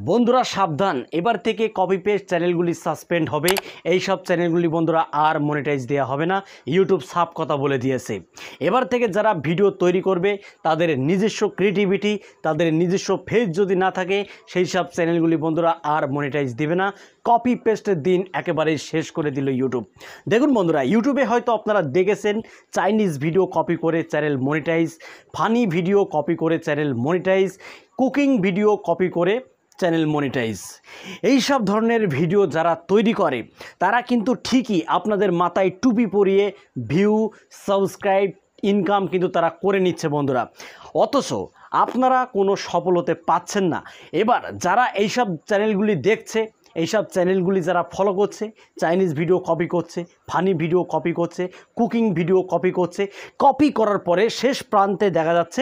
বন্ধুরা সাবধান, এবার থেকে কপি পেস্ট চ্যানেলগুলি সাসপেন্ড হবে। এই সব চ্যানেলগুলি বন্ধুরা আর মনিটাইজ দেওয়া হবে না। ইউটিউব সাফ কথা বলে দিয়েছে। এবার থেকে যারা ভিডিও তৈরি করবে তাদের নিজস্ব ক্রিয়েটিভিটি, তাদের নিজস্ব ফেজ যদি না থাকে, সেই সব চ্যানেলগুলি বন্ধুরা আর মনিটাইজ দেবে না। কপি পেস্টের দিন একেবারেই শেষ করে দিল ইউটিউব। দেখুন বন্ধুরা, ইউটিউবে হয়তো আপনারা দেখেছেন চাইনিজ ভিডিও কপি করে channel monetize, funny video copy করে channel monetize, cooking video copy করে চ্যানেল মনিটাইজ। এই সব ধরনের ভিডিও যারা তৈরি করে তারা কিন্তু ঠিকই আপনাদের মাথায় টুপি পরিয়ে ভিউ, সাবস্ক্রাইব, ইনকাম কিন্তু তারা করে নিচ্ছে বন্ধুরা, অথচ আপনারা কোনো সফল হতে পাচ্ছেন না। এবার যারা এইসব চ্যানেলগুলি দেখছে, এইসব চ্যানেলগুলি যারা ফলো করছে, চাইনিজ ভিডিও কপি করছে, ফানি ভিডিও কপি করছে, কুকিং ভিডিও কপি করছে, কপি করার পরে শেষ প্রান্তে দেখা যাচ্ছে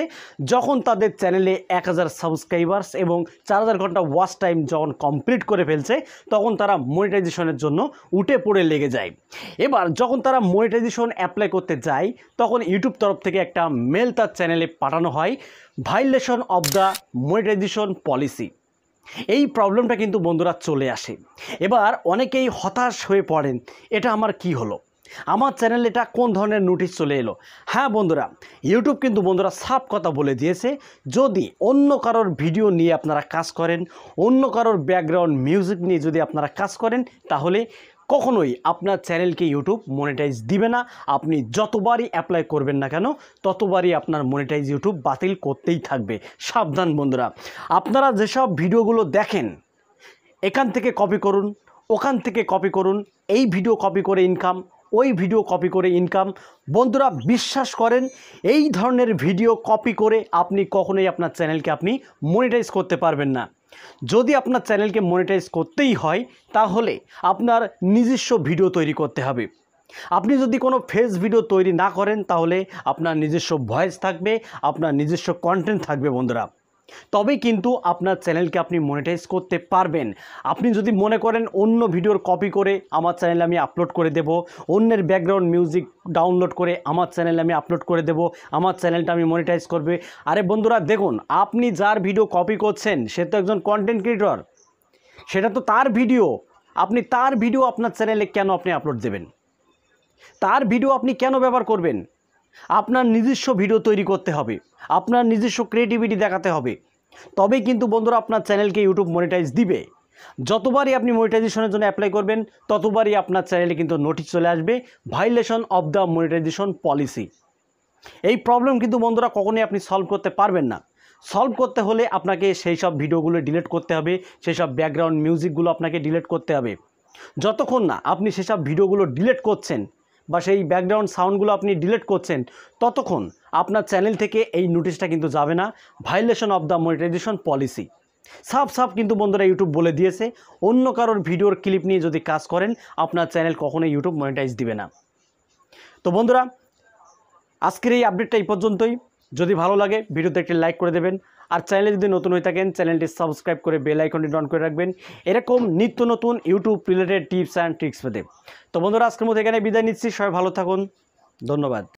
যখন তাদের চ্যানেলে 1000 সাবস্ক্রাইবার্স এবং 4000 ঘন্টা ওয়াচ টাইম যখন কমপ্লিট করে ফেলছে, তখন তারা মনিটাইজেশনের জন্য উঠে পড়ে লেগে যায়। এবার যখন তারা মনিটাইজেশন অ্যাপ্লাই করতে যায়, তখন ইউটিউব তরফ থেকে একটা মেল তার চ্যানেলে পাঠানো হয়, violation of the monetization policy. এই প্রবলেমটা কিন্তু বন্ধুরা চলে আসে। এবার অনেকেই হতাশ হয়ে পড়েন, এটা আমার কি হলো, আমার চ্যানেলে এটা কোন ধরনের নোটিশ চলে এলো। হ্যাঁ বন্ধুরা, ইউটিউব কিন্তু বন্ধুরা সাফ কথা বলে দিয়েছে, যদি অন্য কারোর ভিডিও নিয়ে আপনারা কাজ করেন, অন্য কারোর ব্যাকগ্রাউন্ড মিউজিক নিয়ে যদি আপনারা কাজ করেন, তাহলে কখনোই আপনার চ্যানেলকে ইউটিউব মনিটাইজ দিবে না। আপনি যতবারই অ্যাপ্লাই করবেন না কেন, ততবারই আপনার মনিটাইজ ইউটিউব বাতিল করতেই থাকবে। সাবধান বন্ধুরা, আপনারা যেসব ভিডিওগুলো দেখেন, এখান থেকে কপি করুন, ওখান থেকে কপি করুন, এই ভিডিও কপি করে ইনকাম, ওই ভিডিও কপি করে ইনকাম। বন্ধুরা বিশ্বাস করেন, এই ধরনের ভিডিও কপি করে আপনি কখনোই আপনার চ্যানেলকে আপনি মনিটাইজ করতে পারবেন না। যদি আপনার চ্যানেলকে মনিটাইজ করতেই হয়, তাহলে আপনার নিজস্ব ভিডিও তৈরি করতে হবে। আপনি যদি কোনো ফেস ভিডিও তৈরি না করেন, তাহলে আপনার নিজস্ব ভয়েস থাকবে, আপনার নিজস্ব কন্টেন্ট থাকবে বন্ধুরা, তবেই কিন্তু আপনার চ্যানেলকে আপনি মনিটাইজ করতে পারবেন। আপনি যদি মনে করেন অন্য ভিডিওর কপি করে আমার চ্যানেলে আমি আপলোড করে দেব, অন্যের ব্যাকগ্রাউন্ড মিউজিক ডাউনলোড করে আমার চ্যানেলে আমি আপলোড করে দেব, আমার চ্যানেলটা আমি মনিটাইজ করবে। আরে বন্ধুরা দেখুন, আপনি যার ভিডিও কপি করছেন সে তো একজন কন্টেন্ট ক্রিয়েটর, সেটা তো তার ভিডিও। আপনি তার ভিডিও আপনার চ্যানেলে কেন আপনি আপলোড দেবেন? তার ভিডিও আপনি কেন ব্যবহার করবেন? আপনার নিজস্ব ভিডিও তৈরি করতে হবে, আপনার নিজস্ব ক্রিয়েটিভিটি দেখাতে হবে, তবেই কিন্তু বন্ধুরা আপনার চ্যানেলকে ইউটিউব মনিটাইজ দিবে। যতবারই আপনি মনিটাইজেশনের জন্য অ্যাপ্লাই করবেন, ততবারই আপনার চ্যানেলে কিন্তু নোটিশ চলে আসবে, violation of the monetization policy. এই প্রবলেম কিন্তু বন্ধুরা কখনোই আপনি সলভ করতে পারবেন না। সলভ করতে হলে আপনাকে সেই সব ভিডিওগুলো ডিলিট করতে হবে, সেই সব ব্যাকগ্রাউন্ড মিউজিকগুলো আপনাকে ডিলিট করতে হবে। যতক্ষণ না আপনি সেসব ভিডিওগুলো ডিলিট করছেন বা সেই ব্যাকগ্রাউন্ড সাউন্ডগুলো আপনি ডিলিট করছেন, ততক্ষণ আপনার চ্যানেল থেকে এই নোটিশটা কিন্তু যাবে না, violation of the monetization policy. সাফ কিন্তু বন্ধুরা ইউটিউব বলে দিয়েছে, অন্য কারোর ভিডিওর ক্লিপ নিয়ে যদি কাজ করেন, আপনার চ্যানেল কখনোই ইউটিউব মনিটাইজ দিবে না। তো বন্ধুরা, আজকের এই আপডেটটা এই পর্যন্তই। যদি ভালো লাগে ভিডিওতে একটি লাইক করে দেবেন, আর চ্যানেলে যদি নতুন হয়ে থাকেন চ্যানেলটি সাবস্ক্রাইব করে বেল আইকনটি অন করে রাখবেন, এরকম নিত্য নতুন YouTube related tips and tricks পেতে। তো বন্ধুরা, আজকের মতো এখানে বিদায় নিচ্ছি। সবাই ভালো থাকুন, ধন্যবাদ।